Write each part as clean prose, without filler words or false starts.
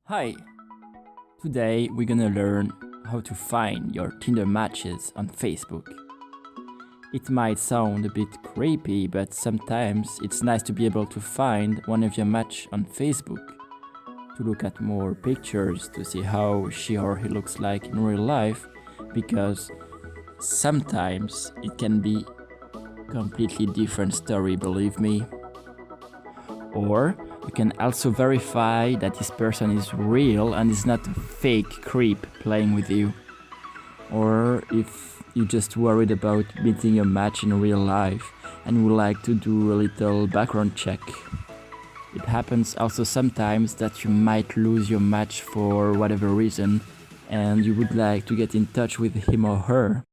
Hi! Today we're gonna learn how to find your Tinder matches on Facebook. It might sound a bit creepy, but sometimes it's nice to be able to find one of your match on Facebook, to look at more pictures, to see how she or he looks like in real life, because sometimes it can be completely different story, believe me. Or you can also verify that this person is real and is not a fake creep playing with you. Or if you're just worried about meeting a match in real life and would like to do a little background check. It happens also sometimes that you might lose your match for whatever reason and you would like to get in touch with him or her.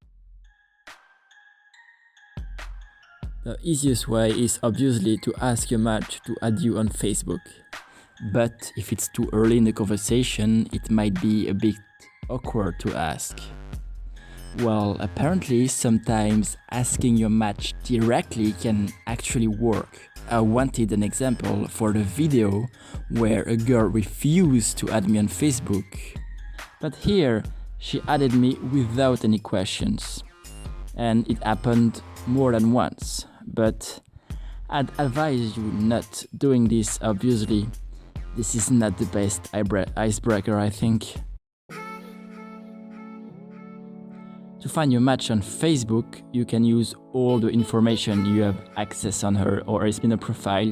The easiest way is obviously to ask your match to add you on Facebook. But if it's too early in the conversation, it might be a bit awkward to ask. Well, apparently sometimes asking your match directly can actually work. I wanted an example for the video where a girl refused to add me on Facebook. But here, she added me without any questions. And it happened more than once. But I'd advise you not doing this, obviously. This is not the best icebreaker, I think. To find your match on Facebook, you can use all the information you have access on her or has been a profile,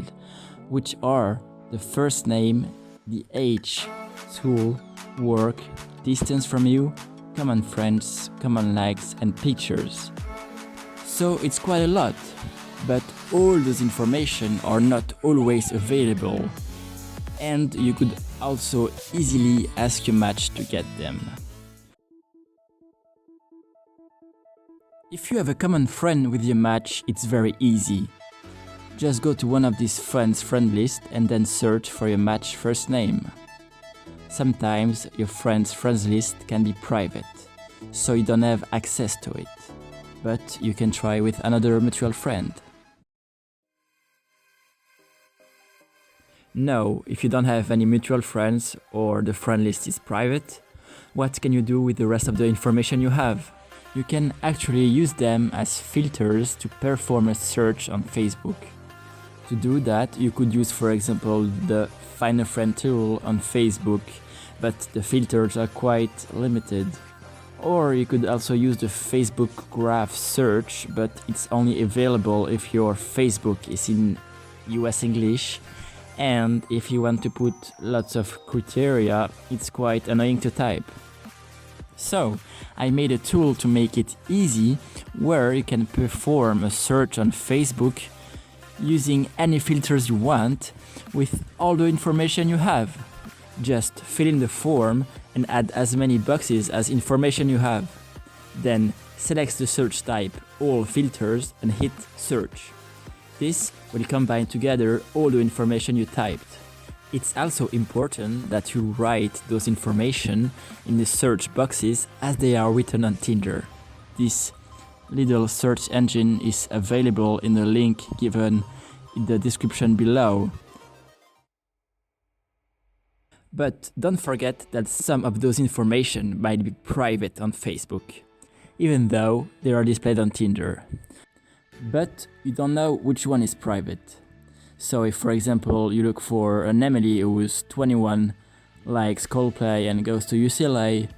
which are the first name, the age, school, work, distance from you, common friends, common likes, and pictures. So it's quite a lot, but all those information are not always available, and you could also easily ask your match to get them. If you have a common friend with your match, it's very easy. Just go to one of these friends' friend list and then search for your match first name. Sometimes your friend's friends list can be private, so you don't have access to it. But you can try with another mutual friend. Now, if you don't have any mutual friends or the friend list is private, what can you do with the rest of the information you have? You can actually use them as filters to perform a search on Facebook. To do that, you could use, for example, the Find a Friend tool on Facebook, but the filters are quite limited. Or you could also use the Facebook graph search, but it's only available if your Facebook is in US English, and if you want to put lots of criteria, it's quite annoying to type. So, I made a tool to make it easy, where you can perform a search on Facebook using any filters you want with all the information you have. Just fill in the form and add as many boxes as information you have. Then select the search type, all filters, and hit search. This will combine together all the information you typed. It's also important that you write those information in the search boxes as they are written on Tinder. This little search engine is available in the link given in the description below. But don't forget that some of those information might be private on Facebook, even though they are displayed on Tinder. But you don't know which one is private. So if, for example, you look for an Emily who is 21, likes Coldplay and goes to UCLA,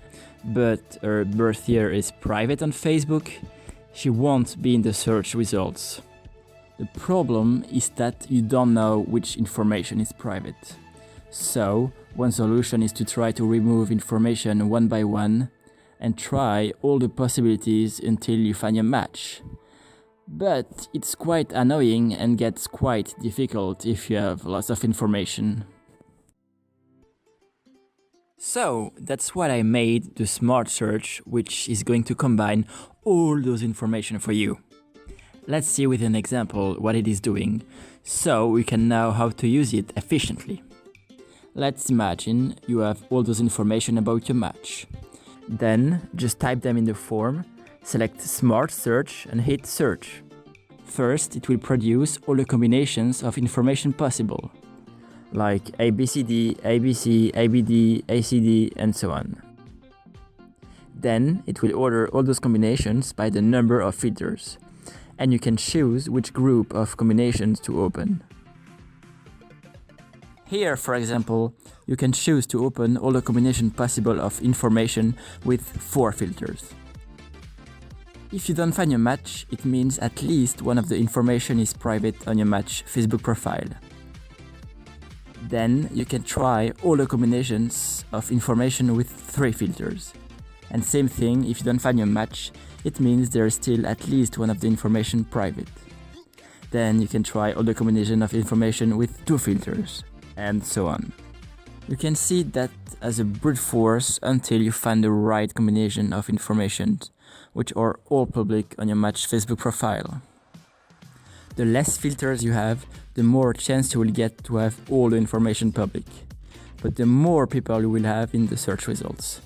but her birth year is private on Facebook, she won't be in the search results. The problem is that you don't know which information is private. So, one solution is to try to remove information one by one and try all the possibilities until you find a match. But it's quite annoying and gets quite difficult if you have lots of information. So, that's what I made the Smart Search, which is going to combine all those information for you. Let's see with an example what it is doing, so we can know how to use it efficiently. Let's imagine you have all those information about your match. Then, just type them in the form, select Smart Search and hit Search. First, it will produce all the combinations of information possible. like ABCD, ABC, ABD, ACD, and so on. Then it will order all those combinations by the number of filters, and you can choose which group of combinations to open. Here, for example, you can choose to open all the combinations possible of information with 4 filters. If you don't find your match, it means at least one of the information is private on your match Facebook profile. Then you can try all the combinations of information with 3 filters. And same thing, if you don't find your match, it means there is still at least one of the information private. Then you can try all the combination of information with 2 filters, and so on. You can see that as a brute force until you find the right combination of information, which are all public on your match Facebook profile. The less filters you have, the more chance you will get to have all the information public, but the more people you will have in the search results.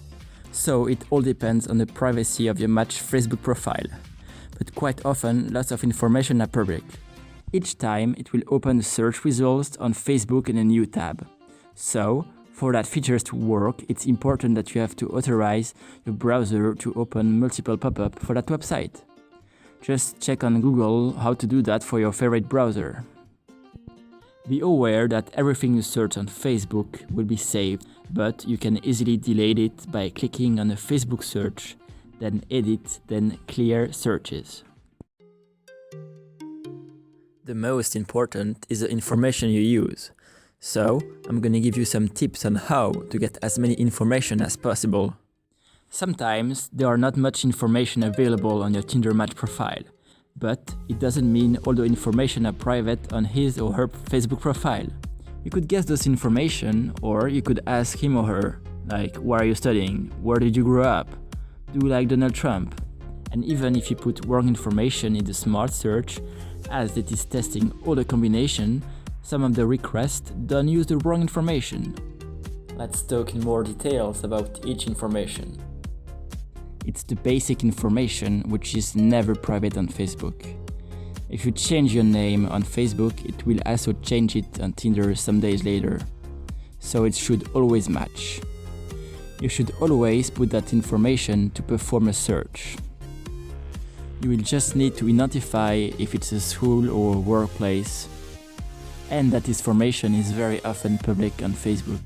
So it all depends on the privacy of your match Facebook profile, but quite often lots of information are public. Each time it will open the search results on Facebook in a new tab. So, for that features to work, it's important that you have to authorize your browser to open multiple pop-up for that website. Just check on Google how to do that for your favorite browser. Be aware that everything you search on Facebook will be saved, but you can easily delete it by clicking on a Facebook search, then edit, then clear searches. The most important is the information you use. So, I'm gonna give you some tips on how to get as many information as possible. Sometimes there are not much information available on your Tinder match profile, but it doesn't mean all the information are private on his or her Facebook profile. You could guess this information, or you could ask him or her, like, where are you studying? Where did you grow up? Do you like Donald Trump? And even if you put wrong information in the smart search, as it is testing all the combination, some of the requests don't use the wrong information. Let's talk in more details about each information. It's the basic information which is never private on Facebook. If you change your name on Facebook, it will also change it on Tinder some days later. So it should always match. You should always put that information to perform a search. You will just need to identify if it's a school or a workplace, and that information is very often public on Facebook.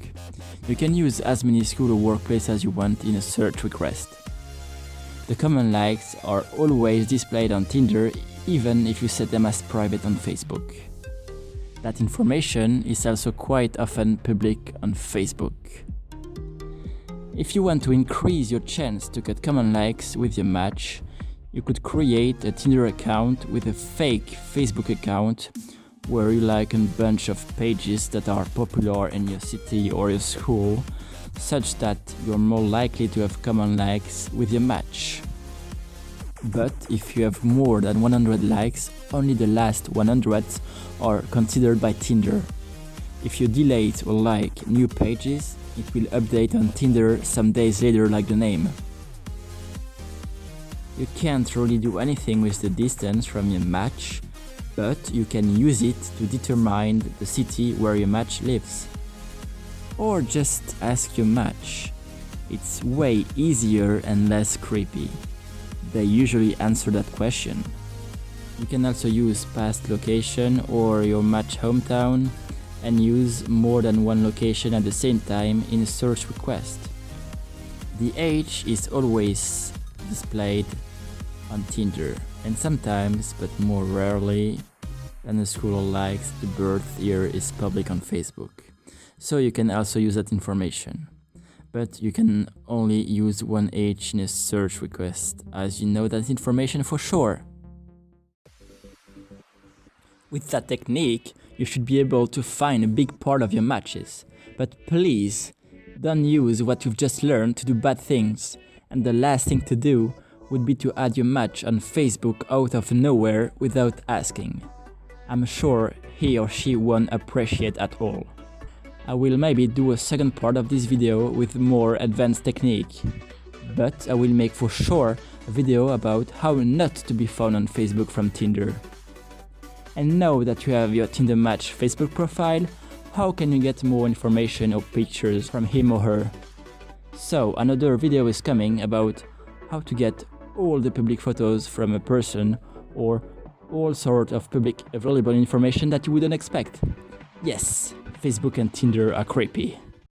You can use as many school or workplace as you want in a search request. The common likes are always displayed on Tinder, even if you set them as private on Facebook. That information is also quite often public on Facebook. If you want to increase your chance to get common likes with your match, you could create a Tinder account with a fake Facebook account where you like a bunch of pages that are popular in your city or your school, such that you're more likely to have common likes with your match. But if you have more than 100 likes, only the last 100 are considered by Tinder. If you delete or like new pages, it will update on Tinder some days later like the name. You can't really do anything with the distance from your match, but you can use it to determine the city where your match lives. Or just ask your match. It's way easier and less creepy. They usually answer that question. You can also use past location or your match hometown and use more than one location at the same time in a search request. The age is always displayed on Tinder, and sometimes, but more rarely than the school likes, the birth year is public on Facebook. So you can also use that information. But you can only use one age in a search request, as you know that information for sure. With that technique, you should be able to find a big part of your matches. But please, don't use what you've just learned to do bad things. And the last thing to do would be to add your match on Facebook out of nowhere without asking. I'm sure he or she won't appreciate at all. I will maybe do a second part of this video with more advanced technique. But I will make for sure a video about how not to be found on Facebook from Tinder. And now that you have your Tinder match Facebook profile, How can you get more information or pictures from him or her? So another video is coming about how to get all the public photos from a person or all sort of public available information that you wouldn't expect. Yes, Facebook and Tinder are creepy.